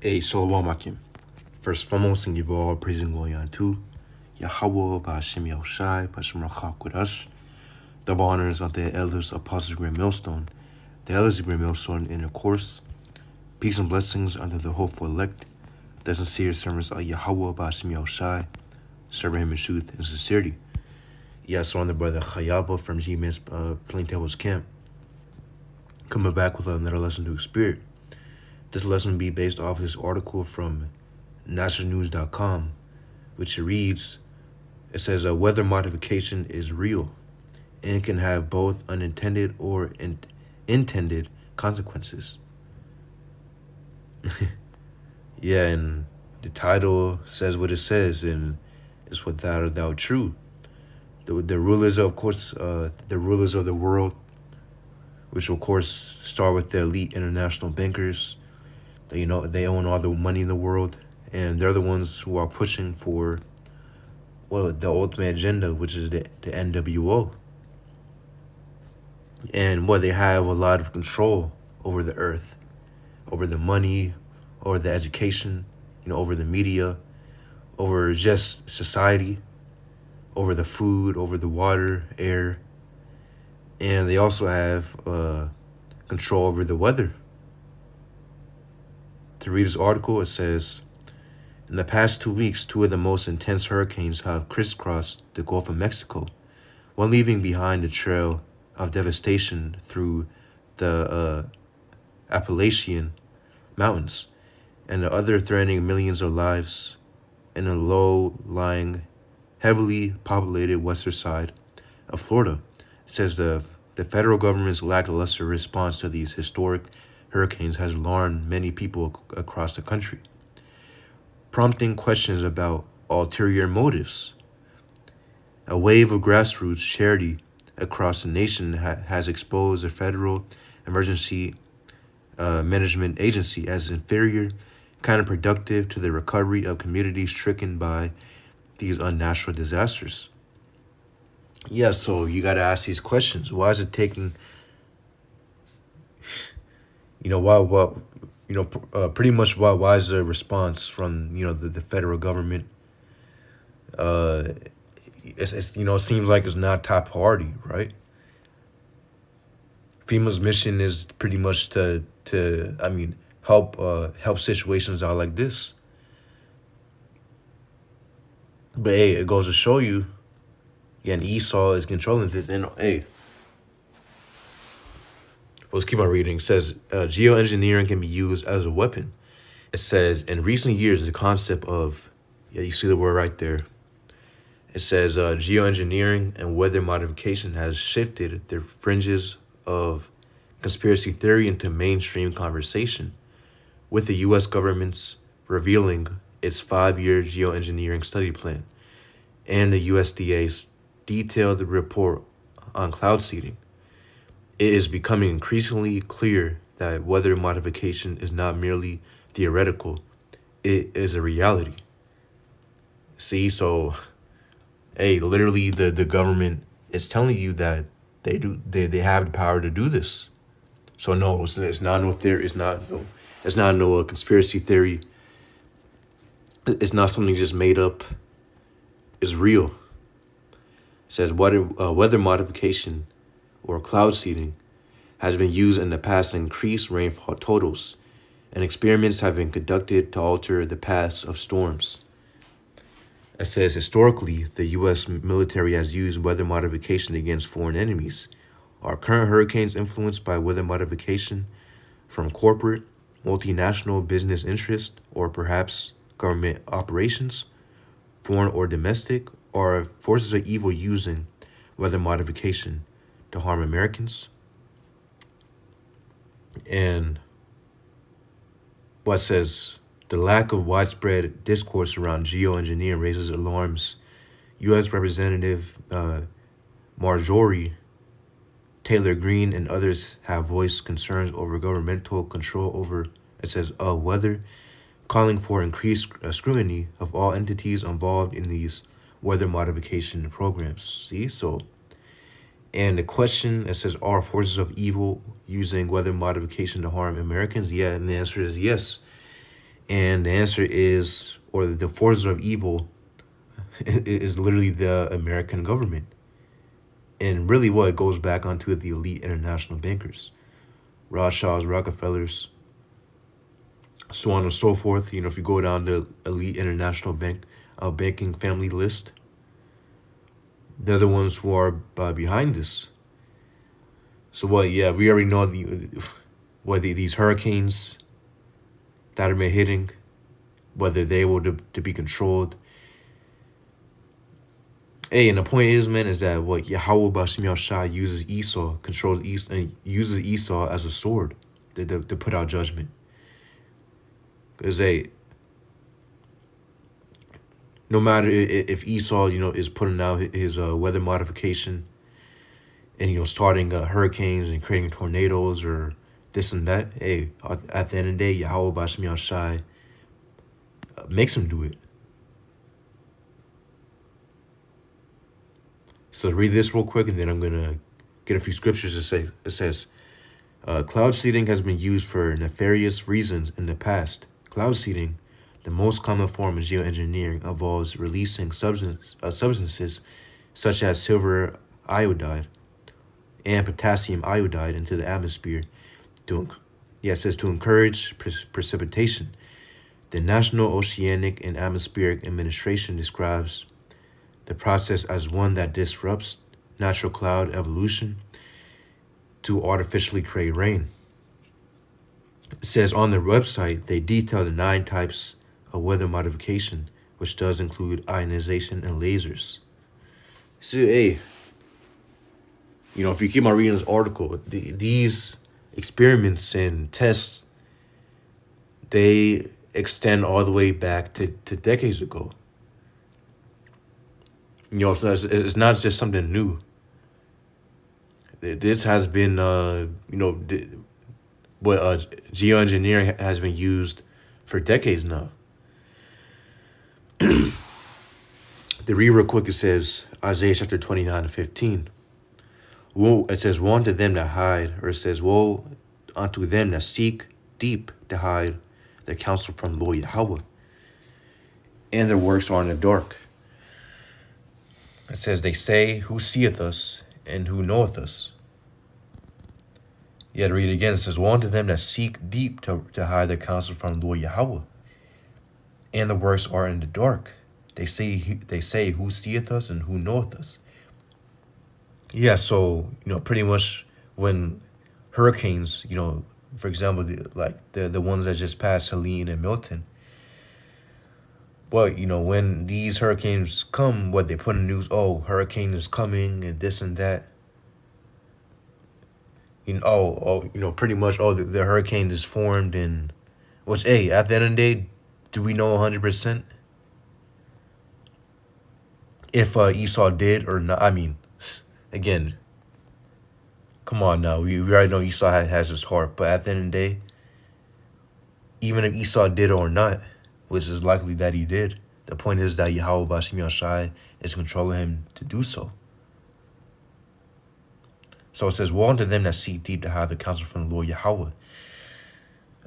Shalom Akim. First and foremost, and give all praise and glory unto Yahweh, Ba'Shem Yahushai, Ba'Shem Rachak with us. Double honors unto the elders, apostles, of Great Millstone, the elders of Great Millstone in their course. Peace and blessings unto the hopeful elect, the sincere servants of Yahweh, Ba'Shem Yahushai, serving him in truth and sincerity. Yes, on the brother Chayaba from G-Man's Plaintables camp, coming back with another lesson to Spirit. This lesson will be based off this article from nationalnews.com, which reads, it says, weather modification is real and can have both unintended or intended consequences. Yeah, and the title says what it says, and it's without a doubt true. The rulers, of course, the rulers of the world, which of course start with the elite international bankers. They own all the money in the world, and they're the ones who are pushing for, well, the ultimate agenda, which is the NWO. And they have a lot of control over the earth, over the money, over the education, over the media, over just society, over the food, over the water, air, and they also have control over the weather. To read this article, it says, in the past 2 weeks, 2 of the most intense hurricanes have crisscrossed the Gulf of Mexico, one leaving behind a trail of devastation through the Appalachian Mountains, and the other threatening millions of lives in a low-lying, heavily populated western side of Florida. It says the federal government's lackluster response to these historic hurricanes has alarmed many people across the country, prompting questions about ulterior motives. A wave of grassroots charity across the nation has exposed the Federal Emergency Management Agency as inferior, counterproductive to the recovery of communities stricken by these unnatural disasters. Yeah, so you got to ask these questions. Why is it taking... pretty much why is the response from, the federal government, it seems like it's not top priority, right? FEMA's mission is pretty much to help situations out like this. But hey, it goes to show you, again, Esau is controlling this, and hey, let's keep on reading. It says, geoengineering can be used as a weapon. It says, in recent years, the concept of, you see the word right there. It says, geoengineering and weather modification has shifted the fringes of conspiracy theory into mainstream conversation, with the U.S. government's revealing its 5-year geoengineering study plan and the USDA's detailed report on cloud seeding. It is becoming increasingly clear that weather modification is not merely theoretical, it is a reality. See, so, hey, literally the government is telling you that they have the power to do this. So no, it's not no theory, it's not no conspiracy theory. It's not something just made up. It's real. It says weather modification or cloud seeding has been used in the past to increase rainfall totals, and experiments have been conducted to alter the paths of storms. It says historically, the U.S. military has used weather modification against foreign enemies. Are current hurricanes influenced by weather modification from corporate, multinational business interests, or perhaps government operations, foreign or domestic, or forces of evil using weather modification to harm Americans? And what says, the lack of widespread discourse around geoengineering raises alarms. U.S. Representative Marjorie Taylor Greene and others have voiced concerns over governmental control over, it says, weather, calling for increased scrutiny of all entities involved in these weather modification programs. See, so, and the question, it says, are forces of evil using weather modification to harm Americans? Yeah, and the answer is yes. And the answer is, or the forces of evil is literally the American government. And really what it goes back onto the elite international bankers, Rothschilds, Rockefellers, so on and so forth. If you go down the elite international banking family list, they're the ones who are behind this. So we already know these hurricanes that are hitting, whether they were to be controlled. Hey, and the point is, man, is that Yahweh Bashim Yahshai uses Esau as a sword to put out judgment. Because no matter if Esau, is putting out his weather modification and, starting hurricanes and creating tornadoes or this and that, hey, at the end of the day, Yahweh Bashim Yahshai makes him do it. So read this real quick, and then I'm going to get a few scriptures to say. It says, cloud seeding has been used for nefarious reasons in the past. Cloud seeding, the most common form of geoengineering, involves releasing substances such as silver iodide and potassium iodide into the atmosphere to encourage precipitation. The National Oceanic and Atmospheric Administration describes the process as one that disrupts natural cloud evolution to artificially create rain. It says on their website, they detail the 9 types of weather modification, which does include ionization and lasers. So, hey, if you keep on reading this article, these experiments and tests, they extend all the way back to decades ago. So it's not just something new. This has been, geoengineering has been used for decades now. The read real quick, it says, Isaiah chapter 29:15. Woe, it says, woe unto them that hide, or it says, woe unto them that seek deep to hide their counsel from Lord Yahweh, and their works are in the dark. It says, they say, who seeth us, and who knoweth us? To read it again, it says, woe unto them that seek deep to hide their counsel from Lord Yahweh, and the works are in the dark. They say, who seeth us, and who knoweth us? So, pretty much when hurricanes, for example, the ones that just passed, Helene and Milton, when these hurricanes come, they put in the news, hurricane is coming and this and that. Pretty much, the hurricane is formed, and at the end of the day, do we know 100% if Esau did or not? I mean, again, come on now. We already know Esau has his heart, but at the end of the day, even if Esau did or not, which is likely that he did, the point is that Yahweh Bashim Yahshai is controlling him to do so. So it says, woe unto them that seek deep to hide the counsel from the Lord Yahweh.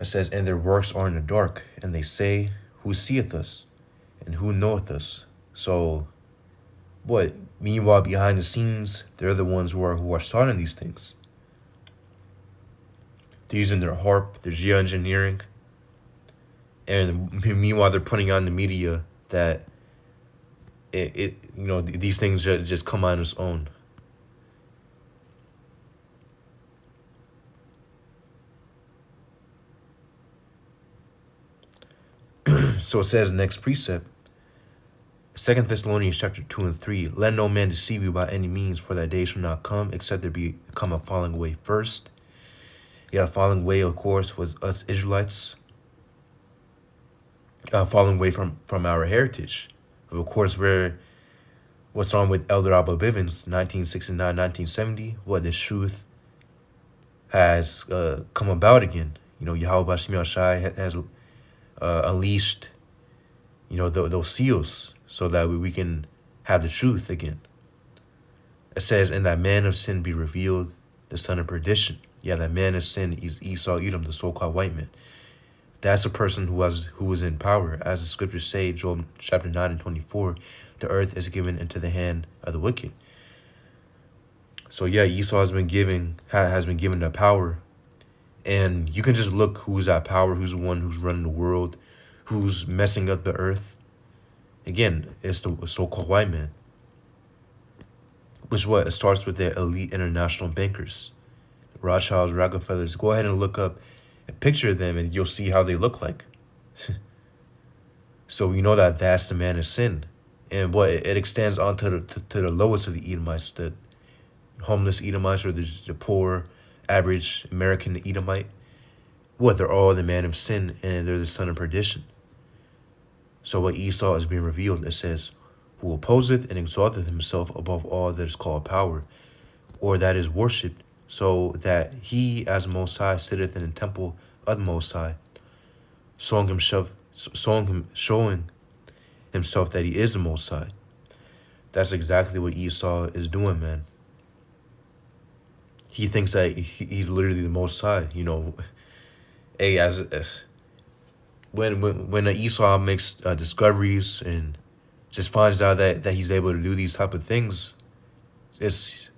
It says, and their works are in the dark, and they say, who seeth us, and who knoweth us? So, meanwhile, behind the scenes, they're the ones who are starting these things. They're using their harp, their geoengineering, and meanwhile, they're putting on the media that these things just come on its own. So it says, next precept, 2 Thessalonians chapter 2 and 3, let no man deceive you by any means, for that day shall not come, except there come a falling away first. Falling away, of course, was us Israelites, falling away from our heritage. Of course, what's on with Elder Abba Bivens, 1969, 1970, this truth has come about again. Yahweh Bashim Yahshai has unleashed, those seals so that we can have the truth again. It says, and that man of sin be revealed, the son of perdition. That man of sin is Esau, Edom, the so-called white man. That's a person who was in power. As the scriptures say, Job chapter 9 and 24, the earth is given into the hand of the wicked. So yeah, Esau has been given the power. And you can just look who's at power, who's the one who's running the world, who's messing up the earth. Again, it's the so-called white man. Which it starts with the elite international bankers. Rothschilds, Rockefellers. Go ahead and look up a picture of them and you'll see how they look like. So we know that that's the man of sin. And it extends on to the lowest of the Edomites, the homeless Edomites, or the poor, average American Edomite. They're all the man of sin, and they're the son of perdition. So what Esau is being revealed, it says, who opposeth and exalteth himself above all that is called power, or that is worshipped, so that he as Most High sitteth in the temple of the Most High, showing himself that he is the Most High. That's exactly what Esau is doing, man. He thinks that he's literally the Most High. Hey, as when Esau makes discoveries and just finds out that he's able to do these type of things, it's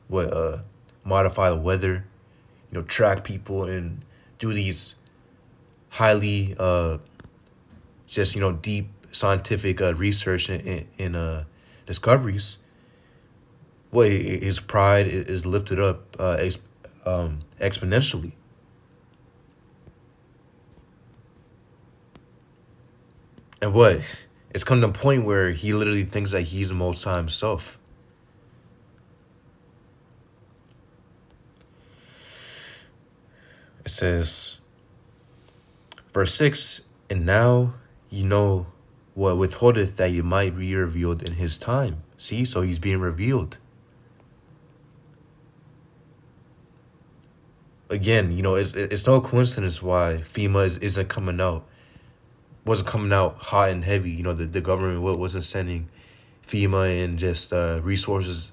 modify the weather, track people and do these highly deep scientific research and discoveries. His pride is lifted up exponentially. And it's come to a point where he literally thinks that he's the Most High himself. It says, verse 6, and now you know what withholdeth that you might be revealed in his time. See, so he's being revealed. Again, it's no coincidence why FEMA wasn't coming out hot and heavy. The government wasn't sending FEMA and just resources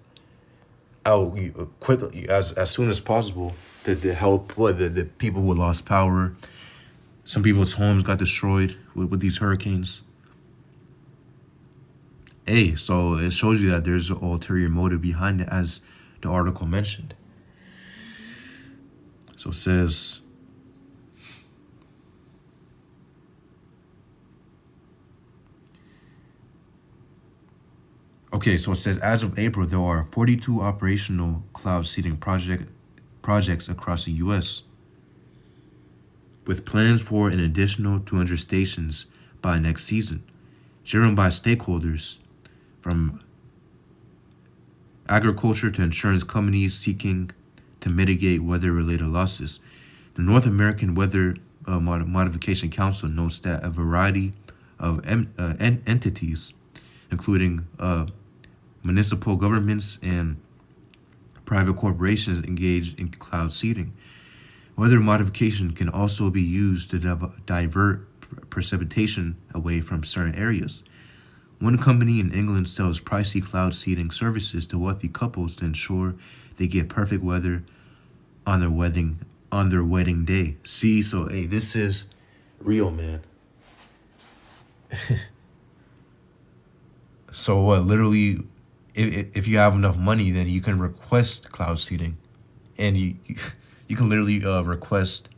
out quickly as soon as possible to help the people who lost power. Some people's homes got destroyed with these hurricanes. So it shows you that there's an ulterior motive behind it, as the article mentioned. So it says, so it says, as of April, there are 42 operational cloud seeding projects across the U.S., with plans for an additional 200 stations by next season, driven by stakeholders from agriculture to insurance companies seeking to mitigate weather-related losses. The North American Weather Modification Council notes that a variety of entities, including municipal governments and private corporations, engaged in cloud seeding. Weather modification can also be used to divert precipitation away from certain areas. One company in England sells pricey cloud seeding services to wealthy couples to ensure they get perfect weather on their wedding day. See, so this is real, man. So literally, if you have enough money, then you can request cloud seeding, and you can literally request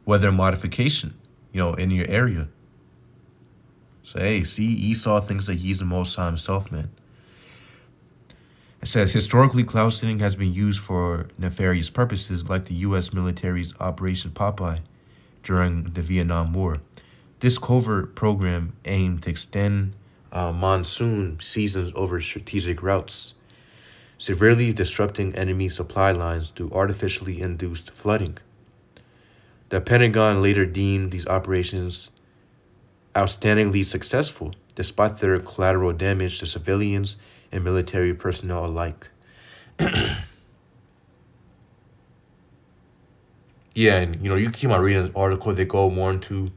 weather modification, in your area. So see, Esau thinks that he's the Most High himself, man. It says, historically, cloud seeding has been used for nefarious purposes, like the U.S. military's Operation Popeye during the Vietnam War. This covert program aimed to extend monsoon seasons over strategic routes, severely disrupting enemy supply lines through artificially induced flooding. The Pentagon later deemed these operations outstandingly successful, despite their collateral damage to civilians and military personnel alike. Yeah, and you can keep on reading this article. They go more into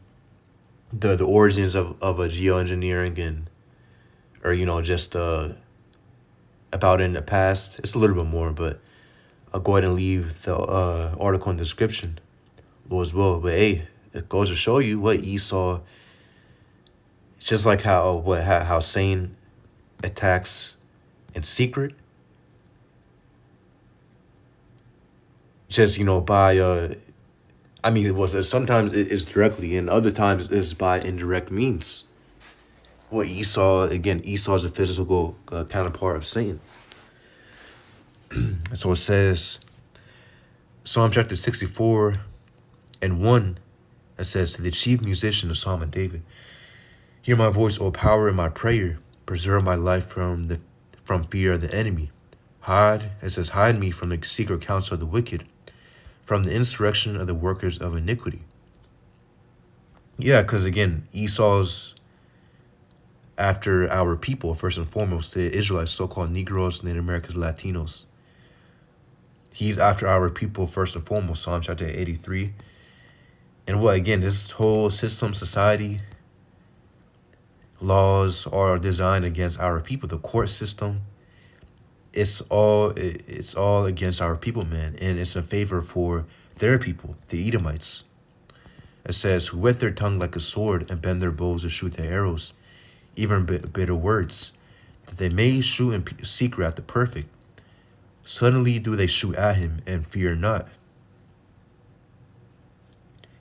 the origins of a geoengineering or just about in the past. It's a little bit more, but I'll go ahead and leave the article in the description as well. But it goes to show you what Esau, just like how Satan attacks in secret, just by I mean, it was sometimes it's directly, and other times it's by indirect means. What Esau is a physical counterpart of Satan. So it says, Psalm chapter 64 and 1, it says, to the chief musician, the Psalm of David, hear my voice, O power, in my prayer. Preserve my life from fear of the enemy. Hide me from the secret counsel of the wicked, from the insurrection of the workers of iniquity. Yeah, because again, Esau's after our people, first and foremost, the Israelites, so-called Negroes, Native Americans, Latinos. He's after our people, first and foremost, Psalm chapter 83. And this whole system, society, laws are designed against our people. The court system, it's all against our people, man. And it's in favor for their people, the Edomites. It says, who whet their tongue like a sword and bend their bows to shoot their arrows, even bitter words, that they may shoot in secret at the perfect. Suddenly do they shoot at him and fear not.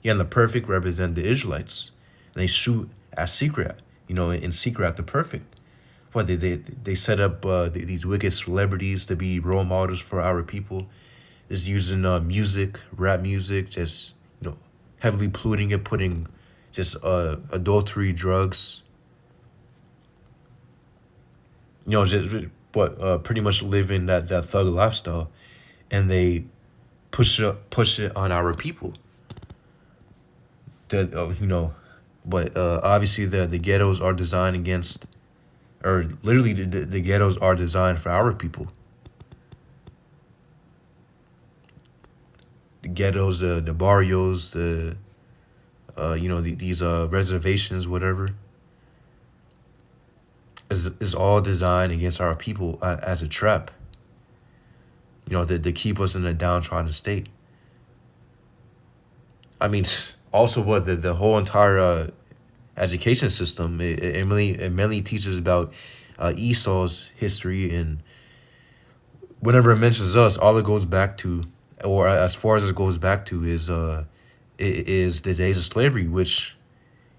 Yeah, and the perfect represent the Israelites. And they shoot at secret, in secret at the perfect. They set up these wicked celebrities to be role models for our people. Just using music, rap music, just heavily polluting it, putting just adultery, drugs. Pretty much living that thug lifestyle, and they push it on our people. Obviously the ghettos are designed against, or literally the ghettos are designed for our people. The ghettos, the barrios, these reservations, whatever, is all designed against our people as a trap. To keep us in a downtrodden state. I mean, also the whole entire education system, it mainly teaches about Esau's history, and whenever it mentions us, all it goes back to, or as far as it goes back to, is the days of slavery, which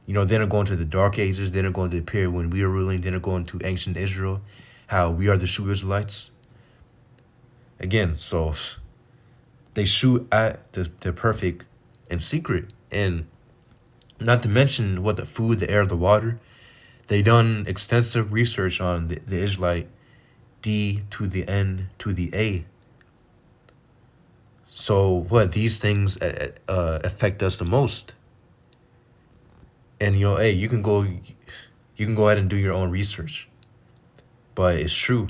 then it go into the Dark Ages, then it go into the period when we are ruling, then it go into ancient Israel, how we are the true Israelites. Again, so they shoot at the perfect in secret, and not to mention what the food, the air, the water. They done extensive research on the Israelite, D to the N to the A. So these things affect us the most. And hey, you can go ahead and do your own research, but it's true.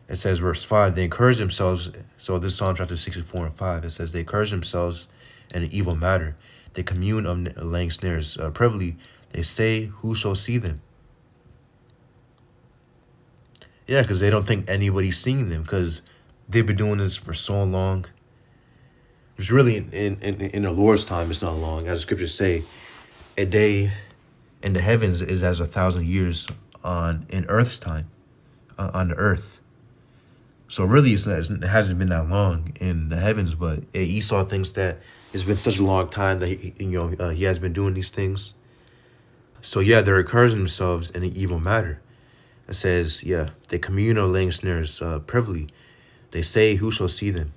It says, verse 5, they encourage themselves. So this Psalm chapter 64 and 5, it says, they encourage themselves in an evil matter. They commune of laying snares privily. They say, who shall see them? Yeah, because they don't think anybody's seeing them, because they've been doing this for so long. It's really, in the Lord's time, it's not long. As the scriptures say, a day in the heavens is as 1,000 years in Earth's time, on the earth. So really, it hasn't been that long in the heavens, but Esau thinks that it's been such a long time that he has been doing these things. So yeah, they're encouraging themselves in an evil matter. It says, yeah, they commune on laying snares privily. They say, who shall see them?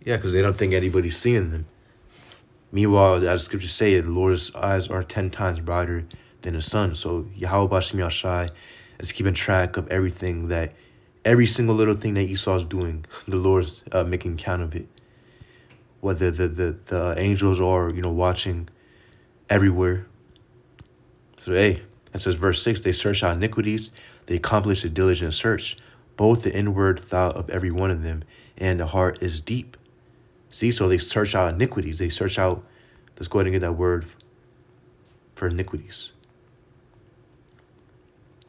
Yeah, because they don't think anybody's seeing them. Meanwhile, as the scriptures say, the Lord's eyes are 10 times brighter than the sun. So Yahweh Shai is keeping track of everything, every single little thing that Esau is doing. The Lord's making count of it. Whether the angels are watching everywhere. So hey, it says verse 6, they search out iniquities, they accomplish a diligent search, both the inward thought of every one of them and the heart is deep. See, so they search out iniquities. They search out, let's go ahead and get that word for iniquities.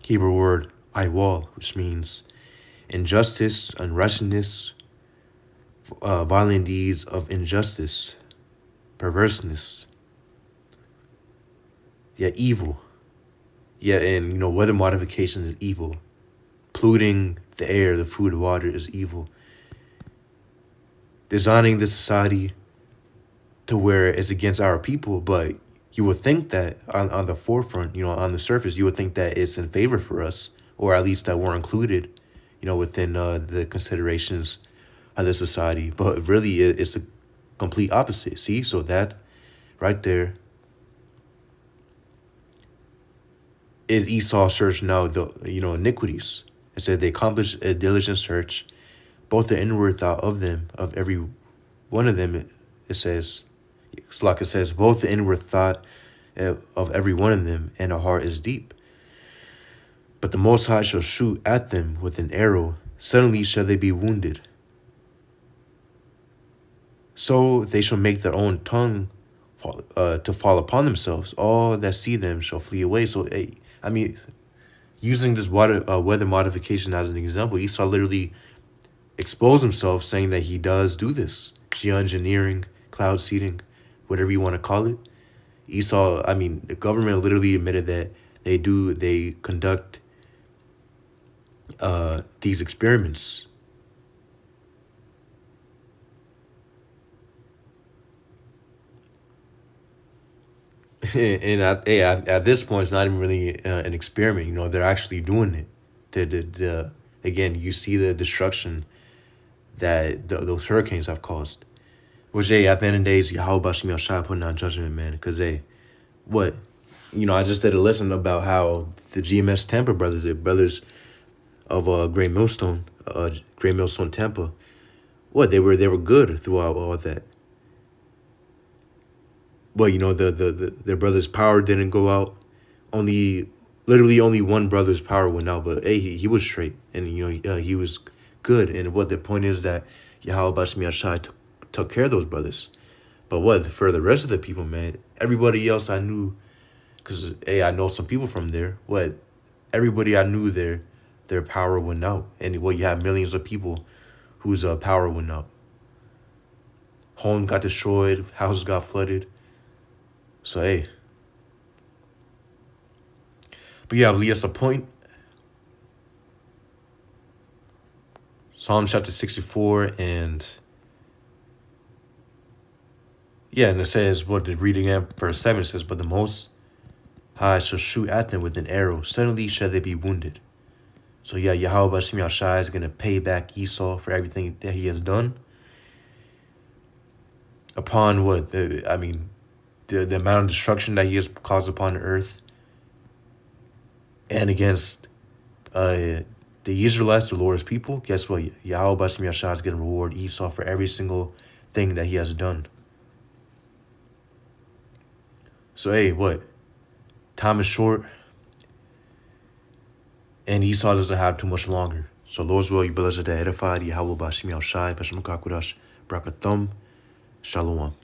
Hebrew word, iwal, which means injustice, unrighteousness, violent deeds of injustice. perverseness, evil. And weather modification is evil. Polluting the air, the food, water is evil. Designing the society to where it's against our people, but you would think that on the forefront, on the surface, you would think that it's in favor for us, or at least that we're included, within the considerations of the society. But really, it's the complete opposite. See, so that right there is Esau searching out the iniquities. It said they accomplished a diligent search, both the inward thought of them, of every one of them. It says, it's like it says, both the inward thought of every one of them, and the heart is deep. But the Most High shall shoot at them with an arrow. Suddenly shall they be wounded. So they shall make their own tongue to fall upon themselves. All that see them shall flee away. So, using this weather modification as an example, Esau literally exposed himself, saying that he does do this. Geoengineering, cloud seeding, whatever you want to call it. Esau, the government literally admitted that they conduct these experiments. And at this point, it's not even really an experiment. They're actually doing it. Again, you see the destruction that those hurricanes have caused. Which, at the end of the day, is Yahweh Shemi Shai putting on judgment, man. Because, what? I just did a lesson about how the GMS Tampa brothers, the brothers of Great Millstone Tampa, they were good throughout all that. Well, their brother's power didn't go out. Literally only one brother's power went out, but he was straight, and he was good. And what the point is that Yahweh Shemi Shai took care of those brothers. But for the rest of the people, man, everybody else I knew, because I know some people from there. Everybody I knew there, their power went out, and you have millions of people whose power went out. Home got destroyed, houses got flooded. So but I believe that's a point. Psalm chapter 64 and it says, reading at verse 7, it says, but the Most High shall shoot at them with an arrow. Suddenly shall they be wounded. So Yahweh Shemi Shai is going to pay back Esau for everything that he has done. Upon the amount of destruction that he has caused upon the earth. And against the Israelites, the Lord's people, guess what? Yahweh Shemi Shai is going to reward Esau for every single thing that he has done. So time is short, and Esau doesn't have too much longer. So Lord's will, you brothers are edified. Yahweh Shemi Shai, B'Shem Kakudash, Brakathum, Shalom.